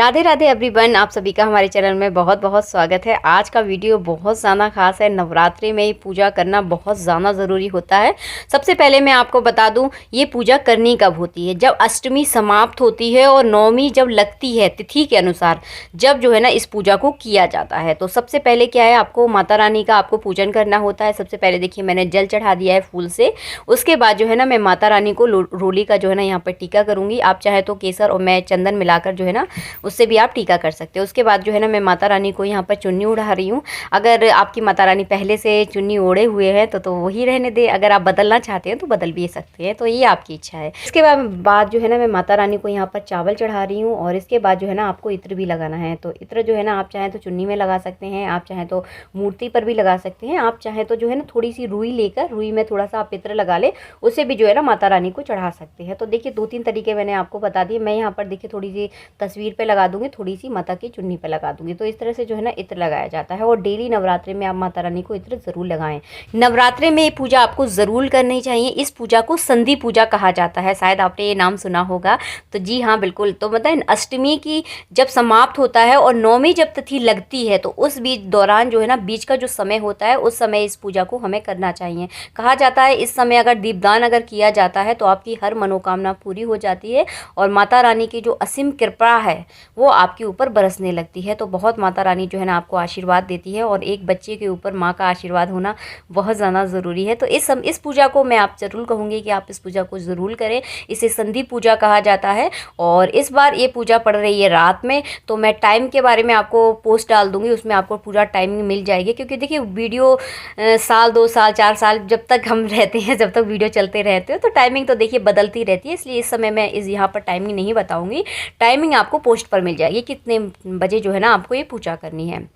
Radhe Radhe everyone, आप सभी का हमारे चैनल में बहुत बहुत स्वागत है। आज का वीडियो बहुत ज़्यादा खास है। नवरात्रि में पूजा करना बहुत ज़्यादा ज़रूरी होता है। सबसे पहले मैं आपको बता दूं, ये पूजा करनी कब होती है? जब अष्टमी समाप्त होती है और नवमी जब लगती है तिथि के अनुसार, जब जो है ना इस पूजा को किया जाता है। तो सबसे पहले क्या है, आपको माता रानी का आपको पूजन करना होता है। सबसे पहले देखिए मैंने जल चढ़ा दिया है फूल से। उसके बाद जो है ना मैं माता रानी को रोली का जो है ना यहाँ पर टीका करूँगी। आप चाहे तो केसर और मैं चंदन मिलाकर जो है ना उससे भी आप टीका कर सकते हो। उसके बाद जो है ना मैं माता रानी को यहाँ पर चुन्नी उड़ा रही हूँ। अगर आपकी माता रानी पहले से चुन्नी ओढ़े हुए हैं तो वही रहने दे। अगर आप बदलना चाहते हैं तो बदल भी सकते हैं, तो ये आपकी इच्छा है। इसके बाद जो है ना मैं माता रानी को यहाँ पर चावल चढ़ा रही हूँ। और इसके बाद जो है ना आपको इत्र भी लगाना है। तो इत्र जो है ना आप चाहें तो चुन्नी में लगा सकते हैं, आप चाहें तो मूर्ति पर भी लगा सकते हैं, आप चाहें तो जो है ना थोड़ी सी रुई लेकर रुई में थोड़ा सा आप इत्र लगा ले, उससे भी जो है ना माता रानी को चढ़ा सकते हैं। तो देखिए 2-3 तरीके मैंने आपको बता दिए। मैं यहाँ पर देखिए थोड़ी सी तस्वीर पे लगा दूंगी, थोड़ी सी माता की चुन्नी पे लगा दूंगी। तो इस तरह से जो है ना इत्र लगाया जाता है। और डेली नवरात्रि में आप माता रानी को इत्र जरूर लगाएं। नवरात्रि में ये पूजा आपको जरूर करनी चाहिए। इस पूजा को संधि पूजा कहा जाता है, शायद आपने ये नाम सुना होगा। तो जी हाँ बिल्कुल। तो मतलब अष्टमी की जब समाप्त होता है और नवमी जब तिथि लगती है, तो उस बीच दौरान जो है ना बीच का जो समय होता है, उस समय इस पूजा को हमें करना चाहिए। कहा जाता है इस समय अगर दीपदान अगर किया जाता है तो आपकी हर मनोकामना पूरी हो जाती है और माता रानी की जो असीम कृपा है वो आपके ऊपर बरसने लगती है। तो बहुत माता रानी जो है ना आपको आशीर्वाद देती है और एक बच्चे के ऊपर माँ का आशीर्वाद होना बहुत ज़्यादा ज़रूरी है। तो इस पूजा को मैं आप ज़रूर कहूँगी कि आप इस पूजा को ज़रूर करें। इसे संधि पूजा कहा जाता है। और इस बार ये पूजा पड़ रही है रात में, तो मैं टाइम के बारे में आपको पोस्ट डाल दूँगी, उसमें आपको पूरा टाइमिंग मिल जाएगी। क्योंकि देखिए वीडियो साल 2 साल 4 साल जब तक हम रहते हैं, जब तक वीडियो चलते रहते हो, तो टाइमिंग तो देखिए बदलती रहती है। इसलिए इस समय मैं यहाँ पर टाइमिंग नहीं बताऊँगी। टाइमिंग आपको पोस्ट पर मिल जाएगी कितने बजे जो है ना आपको ये पूजा करनी है।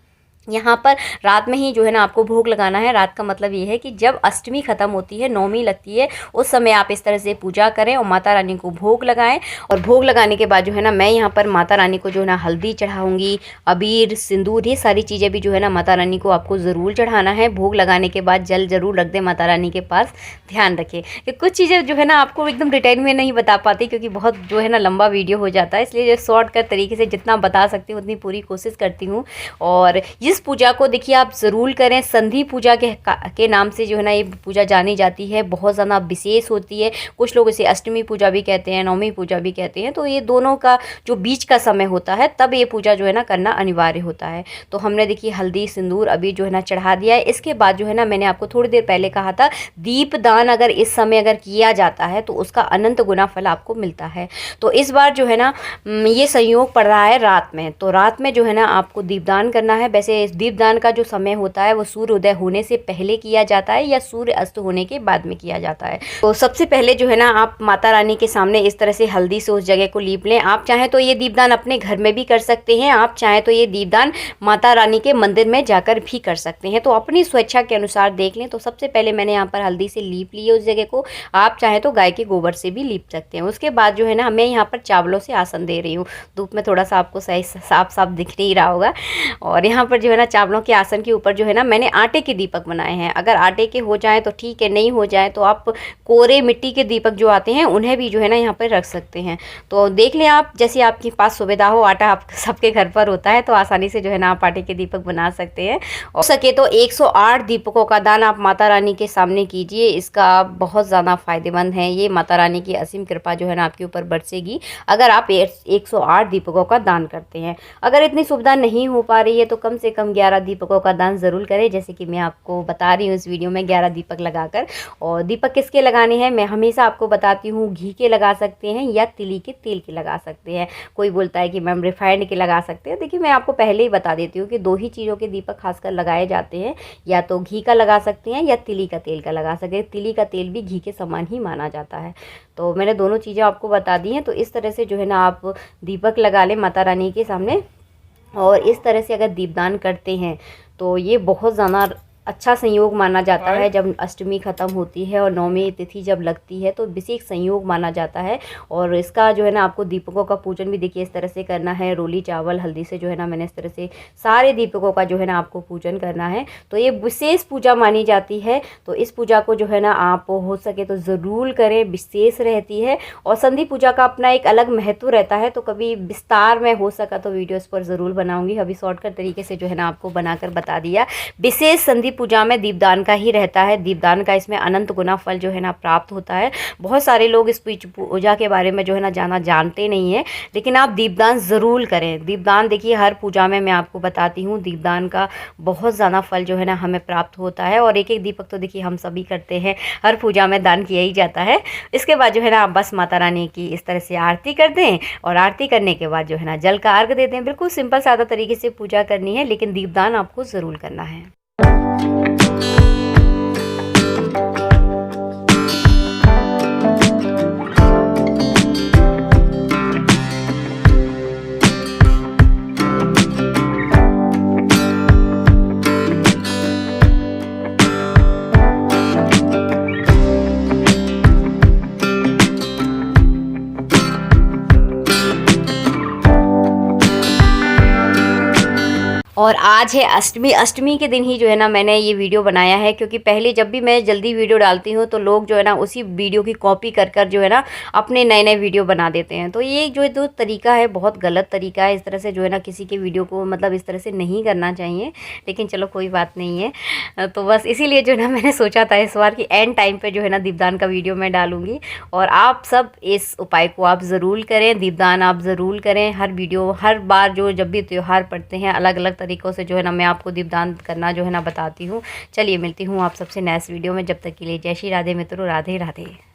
यहाँ पर रात में ही जो है ना आपको भोग लगाना है। रात का मतलब ये है कि जब अष्टमी खत्म होती है, नवमी लगती है, उस समय आप इस तरह से पूजा करें और माता रानी को भोग लगाएं। और भोग लगाने के बाद जो है ना मैं यहाँ पर माता रानी को जो है ना हल्दी चढ़ाऊँगी, अबीर, सिंदूर, ये सारी चीज़ें भी जो है ना माता रानी को आपको ज़रूर चढ़ाना है। भोग लगाने के बाद जल ज़रूर रख दें माता रानी के पास। ध्यान रखें कि कुछ चीज़ें जो है ना आपको एकदम डिटेल में नहीं बता पाती, क्योंकि बहुत जो है ना लंबा वीडियो हो जाता है। इसलिए शॉर्टकट तरीके से जितना बता सकती हूँ उतनी पूरी कोशिश करती हूँ। और इस पूजा को देखिए आप ज़रूर करें। संधि पूजा के नाम से जो है ना ये पूजा जानी जाती है, बहुत ज़्यादा विशेष होती है। कुछ लोग इसे अष्टमी पूजा भी कहते हैं, नवमी पूजा भी कहते हैं। तो ये दोनों का जो बीच का समय होता है, तब ये पूजा जो है ना करना अनिवार्य होता है। तो हमने देखिए हल्दी, सिंदूर, अभी जो है ना चढ़ा दिया है। इसके बाद जो है ना मैंने आपको थोड़ी देर पहले कहा था, दीपदान अगर इस समय अगर किया जाता है तो उसका अनंत गुना फल आपको मिलता है। तो इस बार जो है ना ये संयोग पड़ रहा है रात में, तो रात में जो है ना आपको दीपदान करना है। वैसे इस दीपदान का जो समय होता है वो सूर्य उदय होने से पहले किया जाता है या सूर्य अस्त होने के बाद में किया जाता है। तो सबसे पहले जो है ना आप माता रानी के सामने इस तरह से हल्दी से उस जगह को लीप लें। आप चाहें तो ये दीपदान अपने घर में भी कर सकते हैं, आप चाहें तो ये दीपदान माता रानी के मंदिर में जाकर भी कर सकते हैं। तो अपनी स्वेच्छा के अनुसार देख लें। तो सबसे पहले मैंने यहाँ पर हल्दी से लीप ली है उस जगह को। आप चाहें तो गाय के गोबर से भी लीप सकते हैं। उसके बाद जो है ना मैं यहाँ पर चावलों से आसन दे रही हूँ। धूप में थोड़ा सा आपको सही साफ साफ दिख नहीं रहा होगा। और यहाँ पर जो है ना चावलों के आसन के ऊपर जो है ना मैंने आटे के दीपक बनाए हैं। अगर आटे के हो जाए तो ठीक है, नहीं हो जाए तो आप कोरे मिट्टी के दीपक जो आते हैं उन्हें भी जो है ना यहाँ पर रख सकते हैं। तो देख लें आप, जैसे आपके पास सुविधा हो। आटा आप सबके घर पर होता है, तो आसानी से जो है ना आप आटे के दीपक बना सकते हैं। और सके तो 108 दीपकों का दान आप माता रानी के सामने कीजिए। इसका बहुत ज़्यादा फायदेमंद है। ये माता रानी की असीम कृपा जो है ना आपके ऊपर बरसेगी अगर आप 108 दीपकों का दान करते हैं। अगर इतनी सुविधा नहीं हो पा रही है तो कम से कम 11 दीपकों का दान ज़रूर करें, जैसे कि मैं आपको बता रही हूँ इस वीडियो में 11 दीपक लगाकर। और दीपक किसके लगाने हैं मैं हमेशा आपको बताती हूँ। घी के लगा सकते हैं या तिली के तेल के लगा सकते हैं। कोई बोलता है कि मैम रिफाइंड के लगा सकते हैं। देखिए मैं आपको पहले ही बता देती हूँ कि 2 ही चीज़ों के दीपक खासकर लगाए जाते हैं, या तो घी का लगा सकते हैं या तिली का तेल का लगा सकते हैं। तिली का तेल भी घी के समान ही माना जाता है। तो मैंने दोनों चीज़ें आपको बता दी हैं। तो इस तरह से जो है ना आप दीपक लगा लें माता रानी के सामने। और इस तरह से अगर दीपदान करते हैं तो ये बहुत ज़्यादा अच्छा संयोग माना जाता है। जब अष्टमी ख़त्म होती है और नवमी तिथि जब लगती है तो विशेष संयोग माना जाता है। और इसका जो है ना आपको दीपकों का पूजन भी देखिए इस तरह से करना है। रोली चावल हल्दी से जो है ना मैंने इस तरह से सारे दीपकों का जो है ना आपको पूजन करना है। तो ये विशेष पूजा मानी जाती है। तो इस पूजा को जो है ना आप हो सके तो ज़रूर करें, विशेष रहती है। और संधि पूजा का अपना एक अलग महत्व रहता है। तो कभी विस्तार में हो सका तो वीडियो इस पर ज़रूर बनाऊँगी। अभी शॉर्टकट तरीके से जो है ना आपको बनाकर बता दिया। विशेष संधि पूजा में दीपदान का ही रहता है। दीपदान का इसमें अनंत गुना फल जो है ना प्राप्त होता है। बहुत सारे लोग इस पूजा के बारे में जो है ना जानते नहीं है, लेकिन आप दीपदान ज़रूर करें। दीपदान देखिए हर पूजा में मैं आपको बताती हूँ, दीपदान का बहुत ज़्यादा फल जो है ना हमें प्राप्त होता है। और एक एक दीपक तो देखिए हम सभी करते हैं, हर पूजा में दान किया ही जाता है। इसके बाद जो है ना आप बस माता रानी की इस तरह से आरती कर दें और आरती करने के बाद जो है ना जल का अर्घ दे दें। बिल्कुल सिंपल सादा तरीके से पूजा करनी है, लेकिन दीपदान आपको ज़रूर करना है। और आज है अष्टमी। अष्टमी के दिन ही जो है ना मैंने ये वीडियो बनाया है, क्योंकि पहले जब भी मैं जल्दी वीडियो डालती हूँ तो लोग जो है ना उसी वीडियो की कॉपी कर कर जो है ना अपने नए नए वीडियो बना देते हैं। तो ये जो तरीका है बहुत गलत तरीका है। इस तरह से जो है ना किसी के वीडियो को मतलब इस तरह से नहीं करना चाहिए, लेकिन चलो कोई बात नहीं है। तो बस इसीलिए जो है ना मैंने सोचा था इस बार कि एंड टाइम पर जो है ना दीपदान का वीडियो मैं डालूँगी। और आप सब इस उपाय को आप ज़रूर करें, दीपदान आप ज़रूर करें। हर वीडियो हर बार जो जब भी त्यौहार पड़ते हैं अलग अलग तरीक़ों से जो है ना मैं आपको दीपदान करना जो है ना बताती हूँ। चलिए मिलती हूँ आप सबसे नेक्स्ट वीडियो में। जब तक के लिए जय श्री राधे मित्रों, राधे राधे।